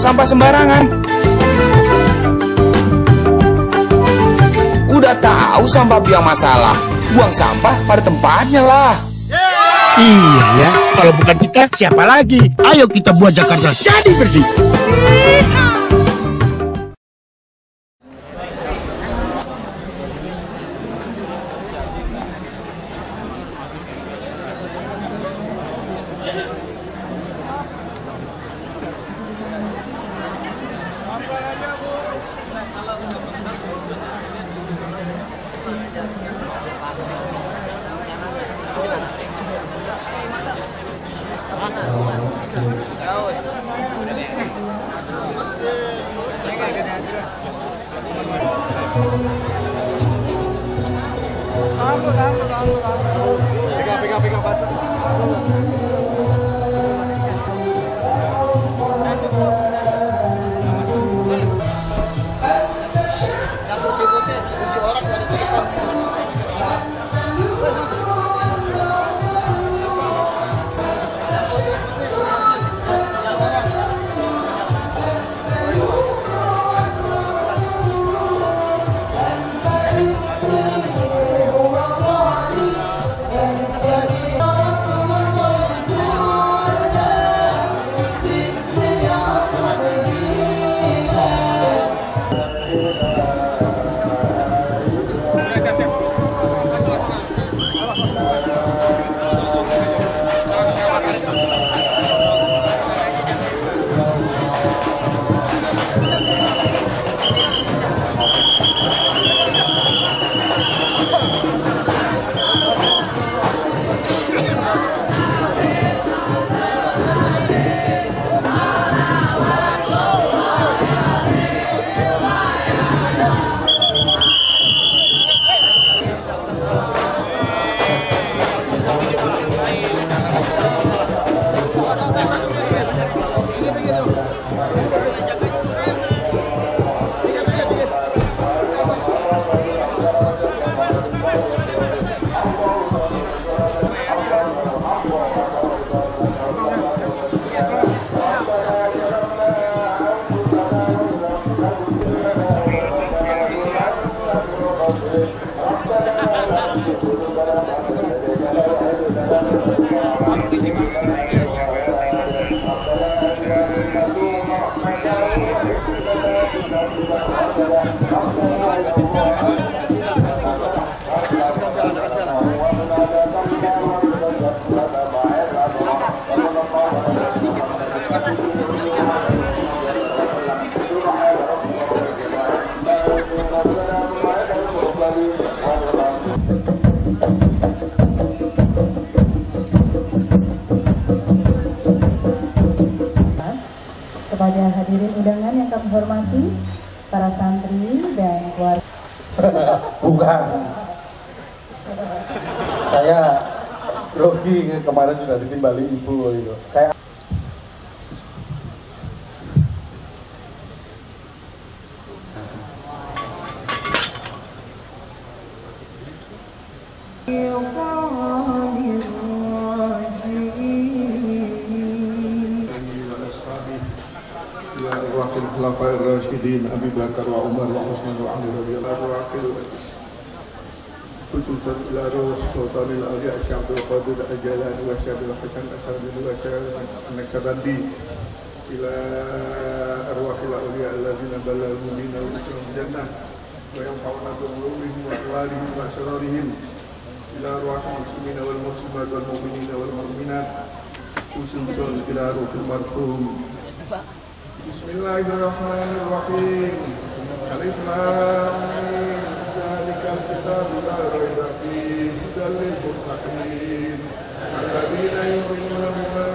sampah sembarangan. Udah tahu sampah biang masalah, buang sampah pada tempatnya lah. Iya ya, kalau bukan kita siapa lagi? Ayo kita buat Jakarta jadi bersih. Kepada hadirin undangan yang kami hormati, para santri dan keluarga. Bukan. Saya grogi kemarin sudah ditimbali ibu itu. Saya wakil khulafair rasyidin Abi Bakar wa Umar wa Utsman wa Ali radhiyallahu anhu khususan ila ruh sultanil awliya Syekh Abdul Qadir Al-Jailani wa Syekh Abdul Hasan As-Sabuni wa Syekh An-Naqshbandi ila arwahil awliya alladzina balal mu'minina wa muslimin jannah wa yanfa'una bi ulumihim wa aqwalihim wa asrarihim ila arwahil muslimina wal muslimat wal mu'minina wal mu'minat khususan ila ruhil marhum. Bismillahirrahmanirrahim. Alif Lam Mim. Dzalikal kitabu la raiba fihi hudan lil muttaqin alladzina yu'minuna bima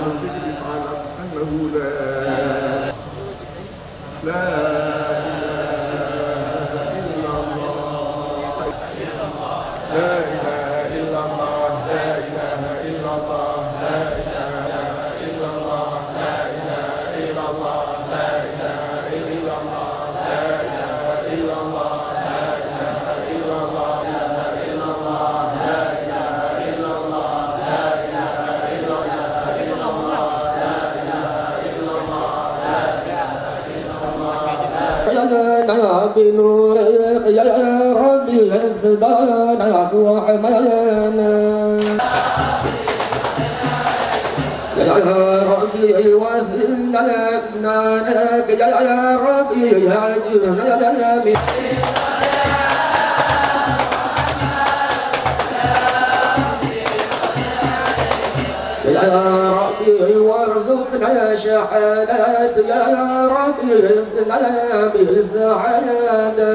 unzila رضانا ورحمانا يا ربي وثلنا لك يا ربي هدنا من يا ربي وارزقنا شهادة يا ربي ارزقنا بالسعادة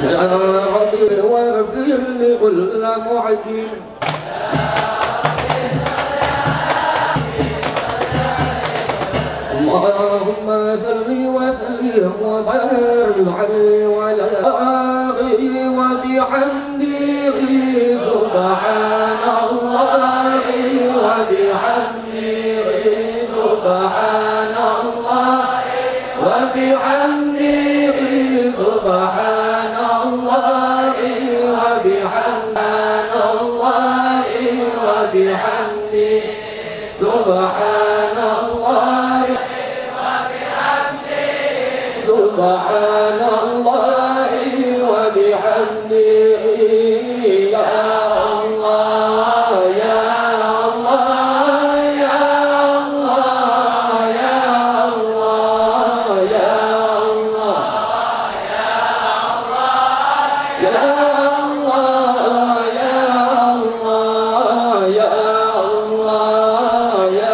يا ربي واغفر لكل معجل اللهم صل وسلم وبارك عليه وعلى آله وبحمده سبحان الله وبحمده سبحان الله وبحمده سبحان الله وبحمده سبحان الله سبحان الله وبحمده يا الله يا الله يا الله يا الله يا الله يا الله يا الله يا الله يا الله يا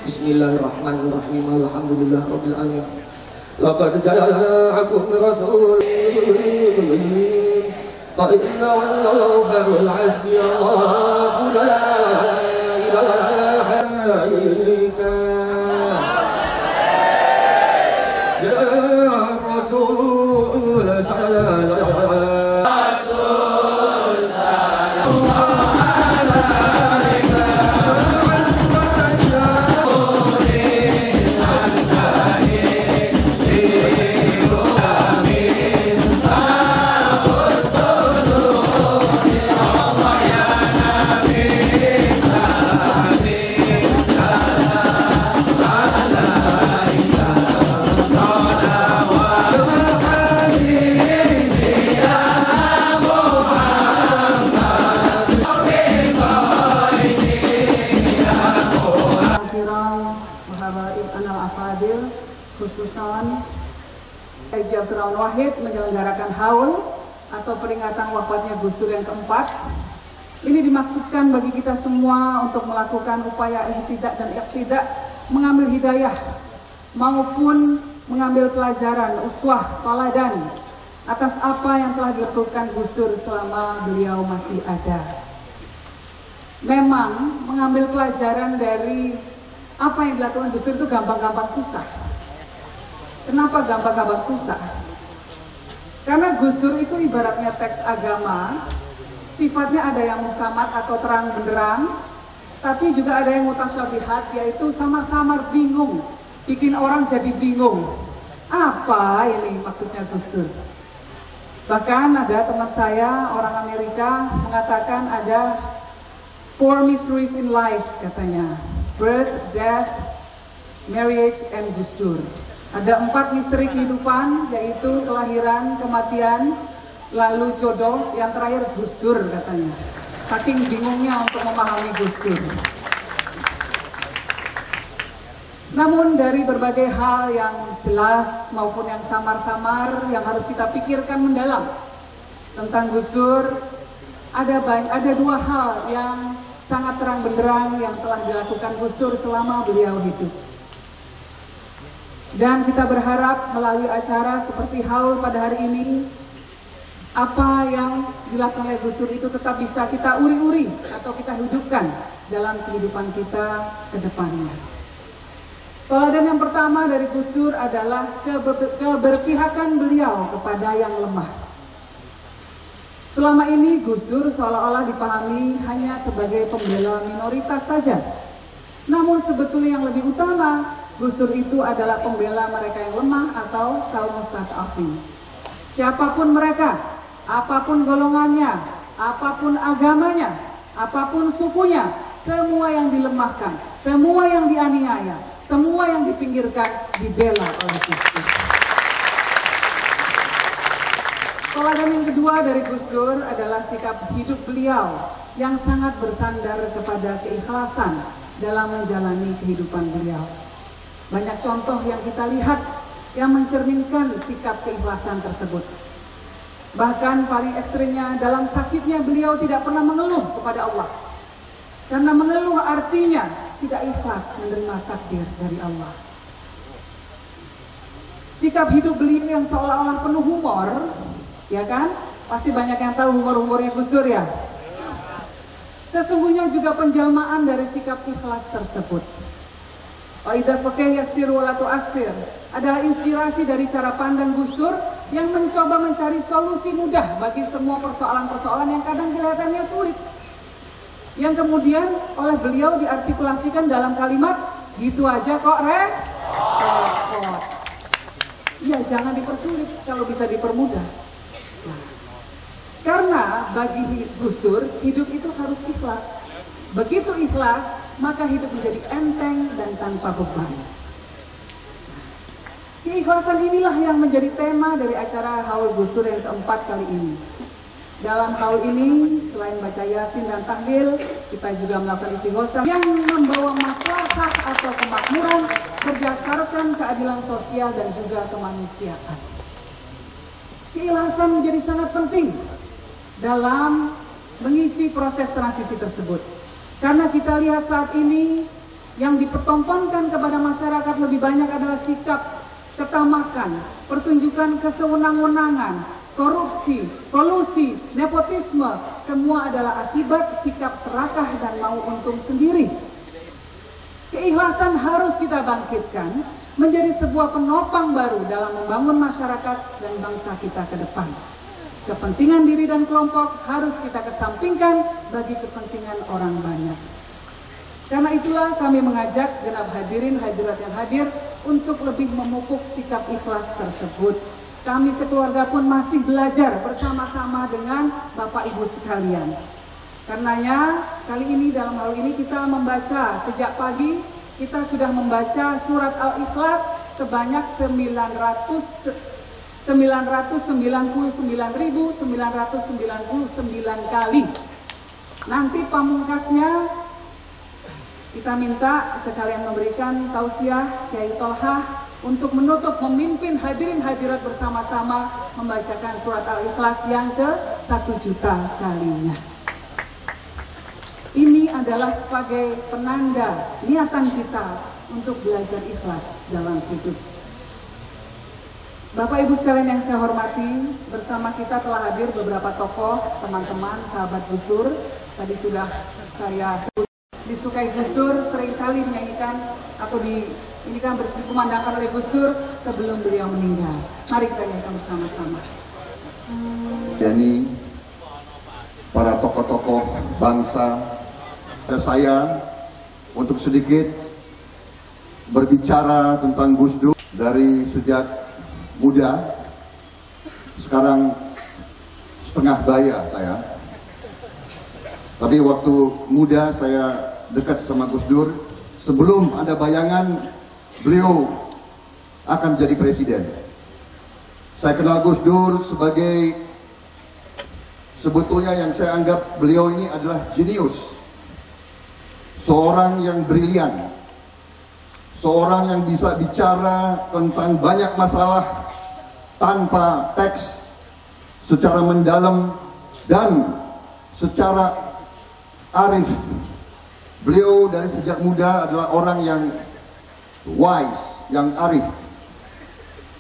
Bismillahirrahmanirrahim. Alhamdulillah rabbil alamin. Laqad ja'akum rasulun fa inna al-ghafurul 'azim Allahu la ilaha illa ya rasul sallallahu khususan Haji Abdurrahman Wahid menyelenggarakan haul atau peringatan wafatnya Gus Dur yang keempat. Ini dimaksudkan bagi kita semua untuk melakukan upaya ihtidak dan iqtidak, mengambil hidayah maupun mengambil pelajaran, uswah, teladan atas apa yang telah dilakukan Gus Dur selama beliau masih ada. Memang mengambil pelajaran dari apa yang dilakukan Gus Dur itu gampang-gampang susah. Kenapa gampang-gampang susah? Karena Gus Dur itu ibaratnya teks agama, sifatnya ada yang muhkamat atau terang benderang, tapi juga ada yang mutasyabihat, yaitu sama-sama bingung, bikin orang jadi bingung. Apa ini maksudnya Gus Dur? Bahkan ada teman saya, orang Amerika, mengatakan ada 4 mysteries in life, katanya. Birth, death, marriage, and Gus Dur. Ada 4 misteri kehidupan, yaitu kelahiran, kematian, lalu jodoh, yang terakhir Gus Dur, katanya. Saking bingungnya untuk memahami Gus Dur. Namun dari berbagai hal yang jelas maupun yang samar-samar yang harus kita pikirkan mendalam tentang Gus Dur, ada 2 hal yang sangat terang benderang yang telah dilakukan Gus Dur selama beliau hidup. Dan kita berharap melalui acara seperti haul pada hari ini, apa yang dilakukan oleh Gus Dur itu tetap bisa kita uri-uri atau kita hidupkan dalam kehidupan kita ke depannya. Teladan yang pertama dari Gus Dur adalah keberpihakan beliau kepada yang lemah. Selama ini Gus Dur seolah-olah dipahami hanya sebagai pembela minoritas saja. Namun sebetulnya yang lebih utama, Gus Dur itu adalah pembela mereka yang lemah atau kaum mustad'afin. Siapapun mereka, apapun golongannya, apapun agamanya, apapun sukunya, semua yang dilemahkan, semua yang dianiaya, semua yang dipinggirkan dibela oleh Gus Dur. Teladan yang kedua dari Gus Dur adalah sikap hidup beliau yang sangat bersandar kepada keikhlasan dalam menjalani kehidupan beliau. Banyak contoh yang kita lihat yang mencerminkan sikap keikhlasan tersebut. Bahkan paling ekstrimnya, dalam sakitnya beliau tidak pernah mengeluh kepada Allah. Karena mengeluh artinya tidak ikhlas menerima takdir dari Allah. Sikap hidup beliau yang seolah-olah penuh humor, ya kan? Pasti banyak yang tahu humor-humornya Gus Dur ya. Sesungguhnya juga penjelmaan dari sikap ikhlas tersebut. Waidah fakir yasir walatu asir adalah inspirasi dari cara pandang Gus Dur yang mencoba mencari solusi mudah bagi semua persoalan-persoalan yang kadang kelihatannya sulit. Yang kemudian oleh beliau diartikulasikan dalam kalimat, gitu aja kok repot. Ya jangan dipersulit kalau bisa dipermudah. Nah, karena bagi Gus Dur hidup itu harus ikhlas. Begitu ikhlas, maka hidup menjadi enteng dan tanpa beban. Keikhlasan inilah yang menjadi tema dari acara haul Gus Dur yang keempat kali ini. Dalam haul ini, selain baca Yasin dan tahlil, kita juga melakukan istighosah yang membawa maslahat atau kemakmuran berdasarkan keadilan sosial dan juga kemanusiaan. Keikhlasan menjadi sangat penting dalam mengisi proses transisi tersebut. Karena kita lihat saat ini yang dipertontonkan kepada masyarakat lebih banyak adalah sikap ketamakan, pertunjukan kesewenang-wenangan, korupsi, kolusi, nepotisme, semua adalah akibat sikap serakah dan mau untung sendiri. Keikhlasan harus kita bangkitkan menjadi sebuah penopang baru dalam membangun masyarakat dan bangsa kita ke depan. Kepentingan diri dan kelompok harus kita kesampingkan bagi kepentingan orang banyak. Karena itulah kami mengajak segenap hadirin hadirat yang hadir untuk lebih memupuk sikap ikhlas tersebut. Kami sekeluarga pun masih belajar bersama-sama dengan Bapak Ibu sekalian. Karenanya kali ini dalam hal ini kita membaca sejak pagi, kita sudah membaca surat Al-Ikhlas sebanyak 999.999 kali. Nanti pamungkasnya kita minta sekalian memberikan tausiah Kiai Tolhah untuk menutup, memimpin hadirin hadirat bersama-sama membacakan surat Al-Ikhlas yang ke-1.000.000 kalinya. Ini adalah sebagai penanda niatan kita untuk belajar ikhlas dalam hidup. Bapak Ibu sekalian yang saya hormati, bersama kita telah hadir beberapa tokoh, teman-teman, sahabat Gus Dur. Tadi sudah saya sebut, disukai Gus Dur, seringkali menyanyikan atau dikumandangkan oleh Gus Dur sebelum beliau meninggal. Mari kita nyanyikan bersama-sama. Yani para tokoh-tokoh bangsa dan saya untuk sedikit berbicara tentang Gus Dur dari sejak muda. Sekarang setengah baya saya, tapi waktu muda saya dekat sama Gus Dur. Sebelum ada bayangan beliau akan jadi presiden, saya kenal Gus Dur sebagai, sebetulnya yang saya anggap beliau ini adalah jenius, seorang yang brilian, seorang yang bisa bicara tentang banyak masalah tanpa teks, secara mendalam dan secara arif. Beliau dari sejak muda adalah orang yang wise, yang arif,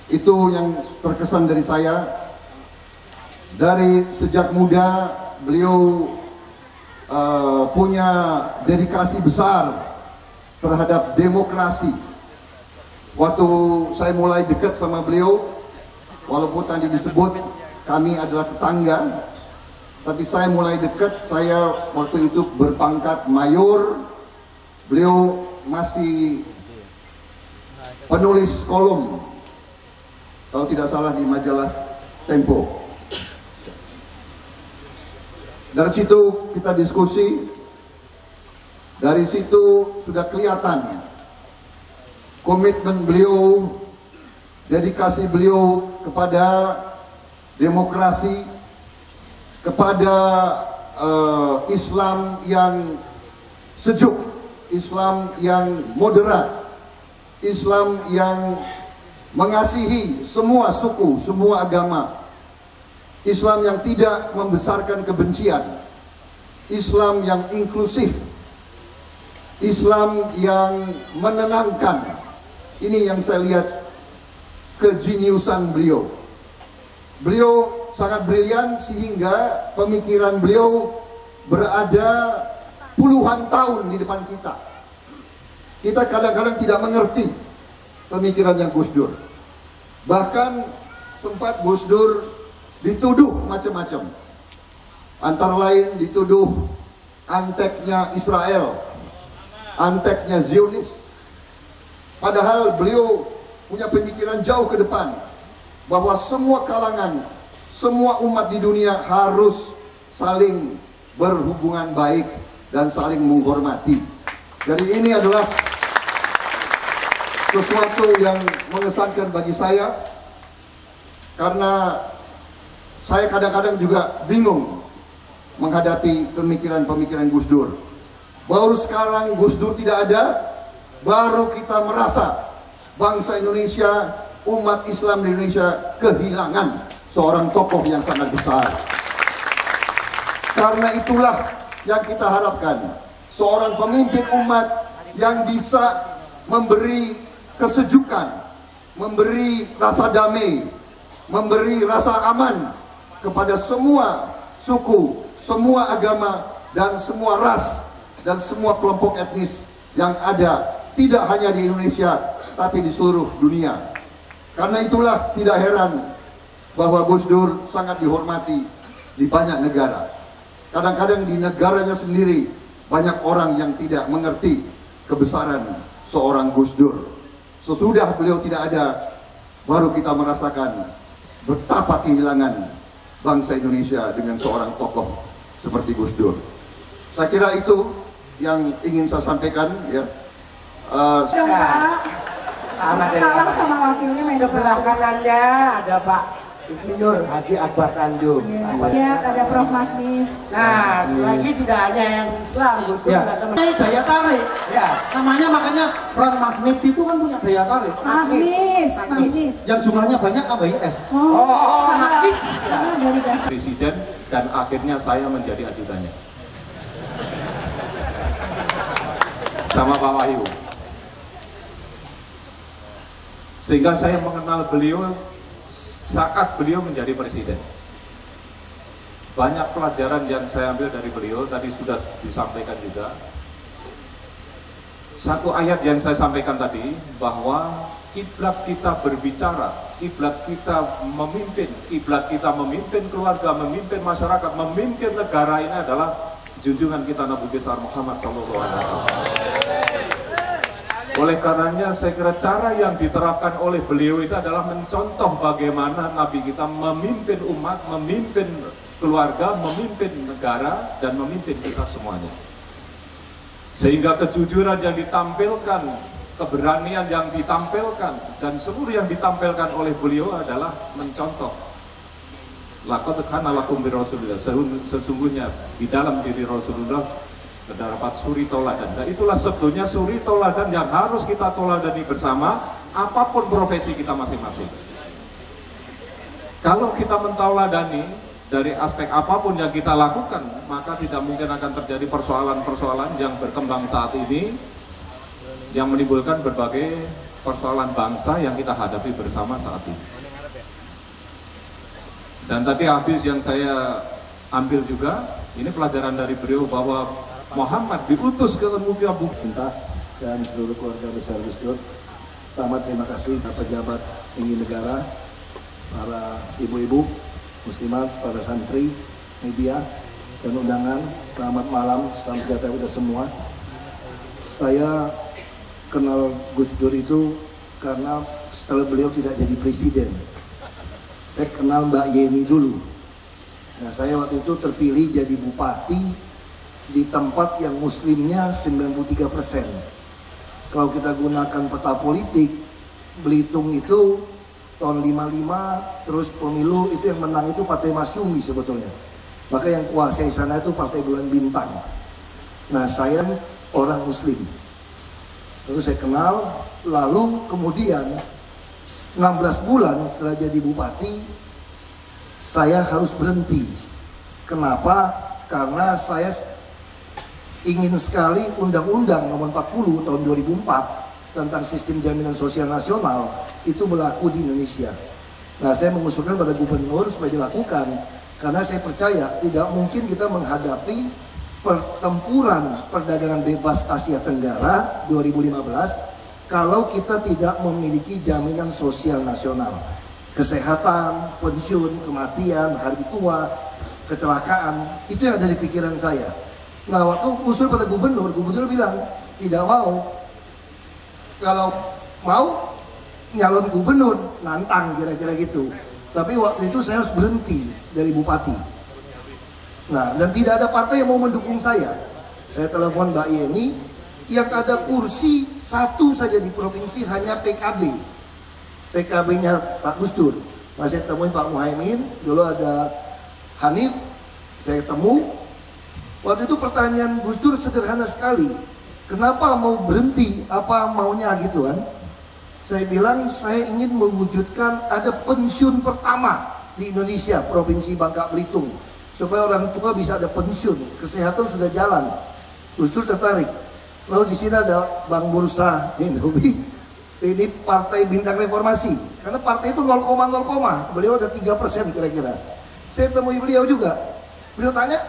Itu yang terkesan dari saya. Dari sejak muda beliau punya dedikasi besar terhadap demokrasi. Waktu saya mulai dekat sama beliau, walaupun tadi disebut kami adalah tetangga, tapi saya mulai dekat. Saya waktu itu berpangkat mayor, beliau masih penulis kolom, kalau tidak salah di majalah Tempo. Dari situ kita diskusi, dari situ sudah kelihatan komitmen beliau, dedikasi beliau kepada demokrasi, kepada Islam yang sejuk, Islam yang moderat, Islam yang mengasihi semua suku, semua agama, Islam yang tidak membesarkan kebencian, Islam yang inklusif, Islam yang menenangkan. Ini yang saya lihat kejeniusan beliau. Beliau sangat brilian sehingga pemikiran beliau berada puluhan tahun di depan kita. Kita kadang-kadang tidak mengerti pemikirannya Gus Dur. Bahkan sempat Gus Dur dituduh macam-macam. Antara lain dituduh anteknya Israel, anteknya Zionis. Padahal beliau punya pemikiran jauh ke depan, bahwa semua kalangan, semua umat di dunia harus saling berhubungan baik dan saling menghormati. Jadi ini adalah sesuatu yang mengesankan bagi saya, karena saya kadang-kadang juga bingung menghadapi pemikiran-pemikiran Gus Dur. Baru sekarang Gus Dur tidak ada, baru kita merasa bangsa Indonesia, umat Islam di Indonesia kehilangan seorang tokoh yang sangat besar. Karena itulah yang kita harapkan, seorang pemimpin umat yang bisa memberi kesejukan, memberi rasa damai, memberi rasa aman kepada semua suku, semua agama, dan semua ras, dan semua kelompok etnis yang ada, tidak hanya di Indonesia, tapi di seluruh dunia. Karena itulah tidak heran bahwa Gus Dur sangat dihormati di banyak negara. Kadang-kadang di negaranya sendiri banyak orang yang tidak mengerti kebesaran seorang Gus Dur. Sesudah beliau tidak ada, baru kita merasakan betapa kehilangan bangsa Indonesia dengan seorang tokoh seperti Gus Dur. Saya kira itu yang ingin saya sampaikan, ya. Dong Pak, kalah sama wakilnya main sebelah kanannya ada Pak Insinyur Haji Akbar Tanjung. Ya, ada Prof. Magnis. Nah, lagi tidak hanya yang Islam, Gus Dur juga teman. Ini daya tarik. Ya, namanya makanya front magnet itu kan punya daya tarik. Magnis. Yang jumlahnya banyak ABS. Magnis. Presiden dan akhirnya saya menjadi ajudannya. Sama Pak Wahyu. Sehingga saya mengenal beliau saat beliau menjadi presiden. Banyak pelajaran yang saya ambil dari beliau, tadi sudah disampaikan juga. Satu ayat yang saya sampaikan tadi, bahwa kiblat kita berbicara, kiblat kita memimpin keluarga, memimpin masyarakat, memimpin negara ini adalah junjungan kita Nabi besar Muhammad SAW. Oleh karenanya saya kira cara yang diterapkan oleh beliau itu adalah mencontoh bagaimana Nabi kita memimpin umat, memimpin keluarga, memimpin negara, dan memimpin kita semuanya. Sehingga kejujuran yang ditampilkan, keberanian yang ditampilkan, dan seluruh yang ditampilkan oleh beliau adalah mencontoh. Laqad kana lakum bi Rasulillah, sesungguhnya di dalam diri Rasulullah terdapat suri toladan. Dan itulah sebetulnya suri toladan yang harus kita toladani bersama, apapun profesi kita masing-masing. Kalau kita mentauladani dari aspek apapun yang kita lakukan, maka tidak mungkin akan terjadi persoalan-persoalan yang berkembang saat ini, yang menimbulkan berbagai persoalan bangsa yang kita hadapi bersama saat ini. Dan tadi habis yang saya ambil juga, ini pelajaran dari beliau bahwa Muhammad diutus ke muka bumi. Sinta dan seluruh keluarga besar Gus Dur. Pertama terima kasih kepada pejabat tinggi negara, para ibu-ibu muslimat, para santri, media, dan undangan. Selamat malam, salam sejahtera kita semua. Saya kenal Gus Dur itu karena setelah beliau tidak jadi presiden, saya kenal Mbak Yeni dulu. Nah, saya waktu itu terpilih jadi bupati di tempat yang muslimnya 93%. Kalau kita gunakan peta politik, Belitung itu tahun 55, terus pemilu itu yang menang itu Partai Masyumi sebetulnya. Maka yang kuasai sana itu Partai Bulan Bintang. Nah, saya orang muslim. Lalu saya kenal, lalu kemudian 16 bulan setelah jadi bupati, saya harus berhenti. Kenapa? Karena saya ingin sekali Undang-Undang Nomor 40 tahun 2004 tentang Sistem Jaminan Sosial Nasional itu berlaku di Indonesia. Nah, saya mengusulkan pada gubernur supaya dilakukan, karena saya percaya tidak mungkin kita menghadapi pertempuran perdagangan bebas Asia Tenggara 2015 kalau kita tidak memiliki jaminan sosial nasional. Kesehatan, pensiun, kematian, hari tua, kecelakaan, itu yang ada di pikiran saya. Nah, waktu usul pada gubernur bilang tidak mau. Kalau mau nyalon gubernur, nantang kira-kira gitu. Tapi waktu itu saya harus berhenti dari bupati. Nah, dan tidak ada partai yang mau mendukung saya. Saya telepon Mbak Yeni, yang ada kursi satu saja di provinsi hanya PKB. PKB-nya Pak Gus Dur. Masih temuin Pak Muhaimin, dulu ada Hanif, saya temu. Waktu itu pertanyaan Gus Dur sederhana sekali. Kenapa mau berhenti? Apa maunya gitu kan? Saya bilang saya ingin mewujudkan ada pensiun pertama di Indonesia, Provinsi Bangka Belitung. Supaya orang tua bisa ada pensiun, kesehatan sudah jalan. Gus Dur tertarik. Lalu di sini ada Bang Bursa, ini Partai Bintang Reformasi. Karena partai itu 0,0, beliau ada 3% kira-kira. Saya temui beliau juga. Beliau tanya,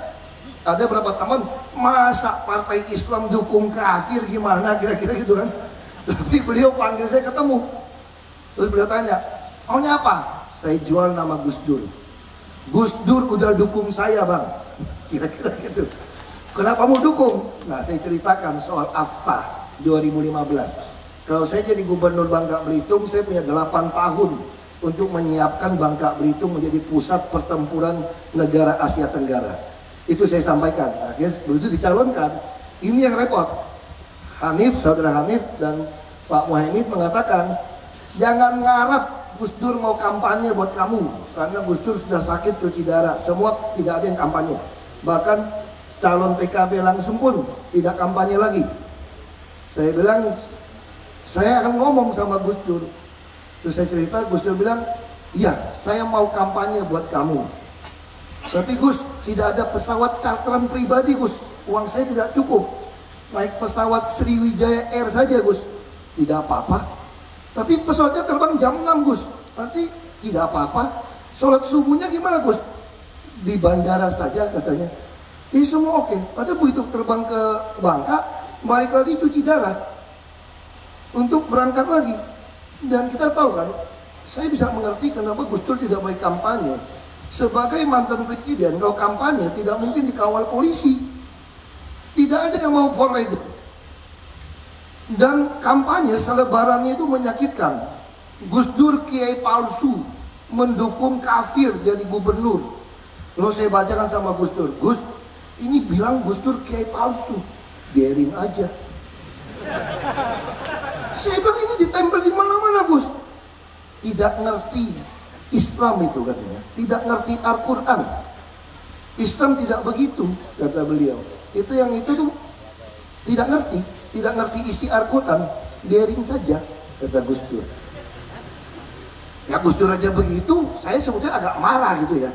ada berapa teman, masa partai Islam dukung kafir gimana kira-kira gitu kan. Tapi beliau panggil saya ketemu. Terus beliau tanya, maunya apa? Saya jual nama Gus Dur. Gus Dur udah dukung saya bang. Kira-kira gitu. Kenapa mau dukung? Nah, saya ceritakan soal AFTA 2015. Kalau saya jadi gubernur Bangka Belitung, saya punya 8 tahun untuk menyiapkan Bangka Belitung menjadi pusat pertempuran negara Asia Tenggara. Itu saya sampaikan. Akhirnya begitu dicalonkan, ini yang repot. Hanif, saudara Hanif dan Pak Muhaimin mengatakan, jangan ngarap Gus Dur mau kampanye buat kamu, karena Gus Dur sudah sakit cuci darah, semua tidak ada yang kampanye. Bahkan calon PKB langsung pun tidak kampanye lagi. Saya bilang, saya akan ngomong sama Gus Dur. Terus saya cerita, Gus Dur bilang, iya saya mau kampanye buat kamu. Tapi Gus, tidak ada pesawat charteran pribadi Gus, uang saya tidak cukup. Naik pesawat Sriwijaya Air saja Gus, tidak apa-apa. Tapi pesawatnya terbang jam 6 Gus, nanti tidak apa-apa. Sholat subuhnya gimana Gus? Di bandara saja katanya. Ini semua oke. Padahal begitu terbang ke Bangka, balik lagi cuci darah untuk berangkat lagi. Dan kita tahu kan, saya bisa mengerti kenapa Gus Dur tidak baik kampanye. Sebagai mantan presiden, kalau kampanye tidak mungkin dikawal polisi. Tidak ada yang mau for itu. Dan kampanye selebarannya itu menyakitkan. Gus Dur kiai palsu, mendukung kafir jadi gubernur. Lalu saya bacakan sama Gus Dur, Gus, ini bilang Gus Dur kiai palsu, biarin aja. Saya bilang ini ditempel di mana-mana Gus. Tidak ngerti Islam itu katanya, tidak ngerti Al-Quran. Islam tidak begitu, kata beliau. Itu yang itu tuh tidak ngerti isi Al-Quran, biarin saja, kata Gus Dur. Ya Gus Dur aja begitu, saya sebetulnya agak marah gitu ya.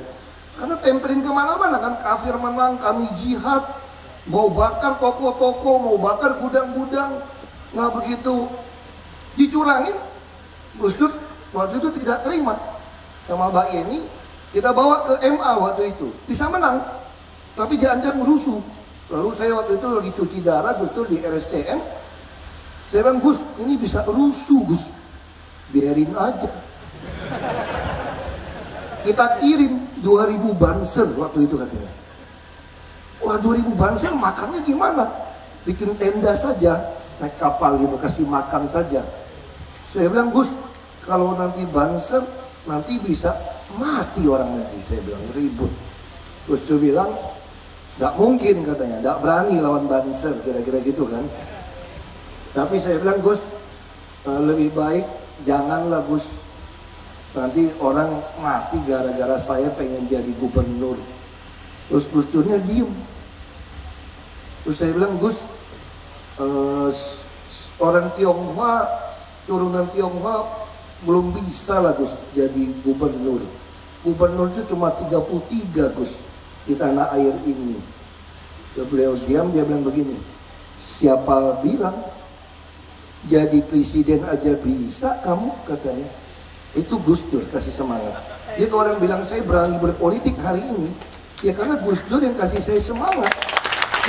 Karena tempelin kemana-mana kan, kafir menang, kami jihad, mau bakar toko-toko, mau bakar gudang-gudang. Nah begitu Dicurangin, Gus Dur waktu itu tidak terima sama Mbak Yeni. Kita bawa ke MA waktu itu, bisa menang, tapi diancam rusuh. Lalu saya waktu itu lagi cuci darah, Gus Dur di RSCM. Saya bilang, Gus, ini bisa rusuh, Gus. Biarin aja. Kita kirim 2000 banser waktu itu katanya. Wah, 2000 banser makannya gimana? Bikin tenda saja, naik kapal gitu, kasih makan saja. Saya bilang, Gus, kalau nanti banser, nanti bisa mati orang nanti. Saya bilang, ribut. Gus Dur bilang, gak mungkin katanya, gak berani lawan banser, kira-kira gitu kan. Tapi saya bilang, Gus, lebih baik janganlah Gus, nanti orang mati gara-gara saya pengen jadi gubernur. Terus Gus Durnya diem. Terus saya bilang, Gus, orang Tionghoa, turunan Tionghoa belum bisa lah Gus jadi gubernur. Gubernur itu cuma 33 Gus di tanah air ini. Beliau diam, dia bilang begini, siapa bilang jadi presiden aja bisa kamu, katanya. Itu Gus Dur kasih semangat. Jadi kalau orang bilang saya berani berpolitik hari ini, ya karena Gus Dur yang kasih saya semangat,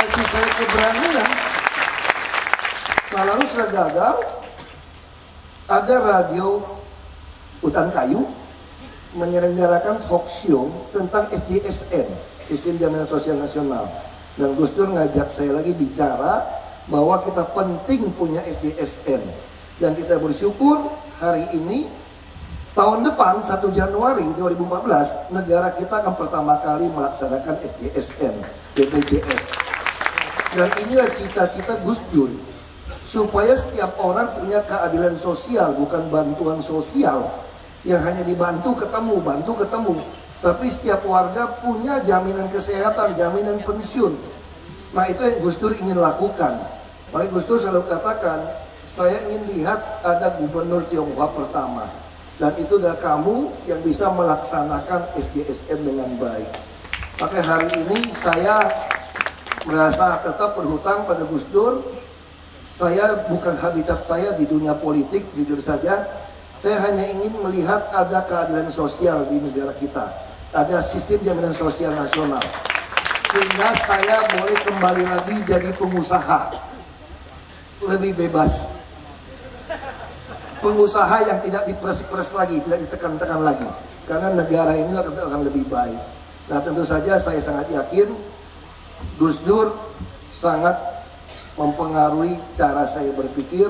kasih saya keberanian. Nah, lalu setelah gagal, ada radio Hutan Kayu menyelenggarakan talk show tentang SJSN, Sistem Jaminan Sosial Nasional. Dan Gus Dur ngajak saya lagi bicara bahwa kita penting punya SJSN. Dan kita bersyukur hari ini, tahun depan 1 Januari 2014, negara kita akan pertama kali melaksanakan SJSN, BPJS. Dan inilah cita-cita Gus Dur, supaya setiap orang punya keadilan sosial, bukan bantuan sosial yang hanya dibantu ketemu, tapi setiap warga punya jaminan kesehatan, jaminan pensiun. Nah, itu yang Gus Dur ingin lakukan. Makanya Gus Dur selalu katakan, saya ingin lihat ada gubernur Tionghoa pertama, dan itu adalah kamu yang bisa melaksanakan SJSN dengan baik. Maka hari ini saya merasa tetap berhutang pada Gus Dur. Saya bukan habitat saya di dunia politik, jujur saja. Saya hanya ingin melihat ada keadilan sosial di negara kita, ada sistem jaminan sosial nasional, sehingga saya boleh kembali lagi jadi pengusaha, lebih bebas, pengusaha yang tidak diperes-peres lagi, tidak ditekan-tekan lagi, karena negara ini akan lebih baik. Nah, tentu saja saya sangat yakin Gus Dur sangat mempengaruhi cara saya berpikir.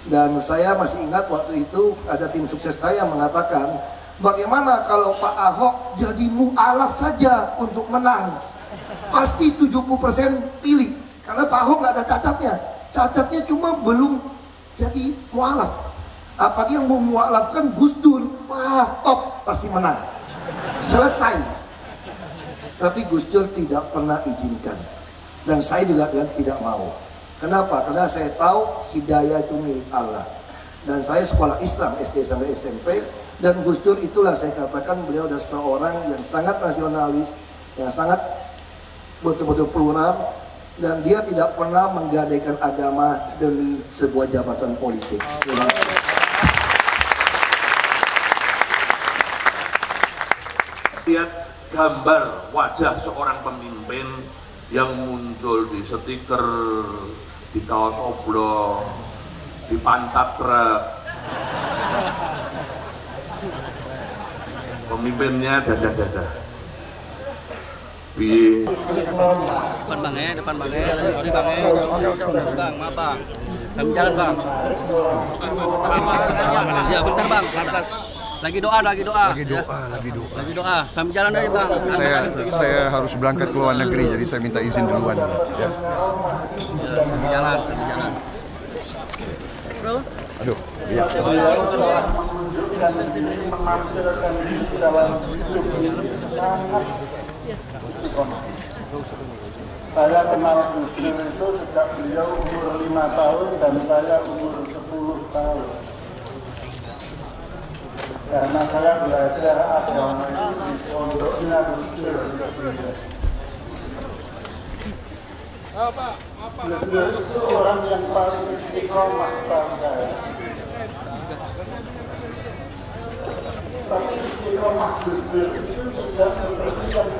Dan saya masih ingat waktu itu ada tim sukses saya mengatakan, bagaimana kalau Pak Ahok jadi mu'alaf saja untuk menang, pasti 70% pilih, karena Pak Ahok nggak ada cacatnya. Cacatnya cuma belum jadi mu'alaf. Apalagi yang mau mu'alafkan Gus Dur, wah top, pasti menang, selesai. Tapi Gus Dur tidak pernah izinkan, dan saya juga tidak mau. Kenapa? Karena saya tahu hidayah itu milik Allah. Dan saya sekolah Islam SD sampai SMP. Dan Gus Dur itulah saya katakan beliau adalah seorang yang sangat nasionalis, yang sangat betul-betul plural. Dan dia tidak pernah menggadaikan agama demi sebuah jabatan politik. Lihat gambar wajah seorang pemimpin yang muncul di stiker, di kaos oblong, di pantat truk. Pemimpinnya dadah-dadah. Piye? Depan bang ya, sorry bang ya. Bang, maaf bang. Kami jalan bang. Ya bentar bang. Lagi doa. Lagi doa. Sambil jalan aja bang. Saya harus berangkat ke luar negeri, jadi saya minta izin duluan. Ya. Sambil jalan. Bro. Aduh, iya. Saya kenal Gus Dur itu sejak beliau umur 5 tahun dan saya umur 10 tahun. Karena saya belajar agama itu di pondoknya Gus Dur. Gus Dur itu orang yang paling istiqomah bagi saya. rumah Gus Dur itu juga seperti yang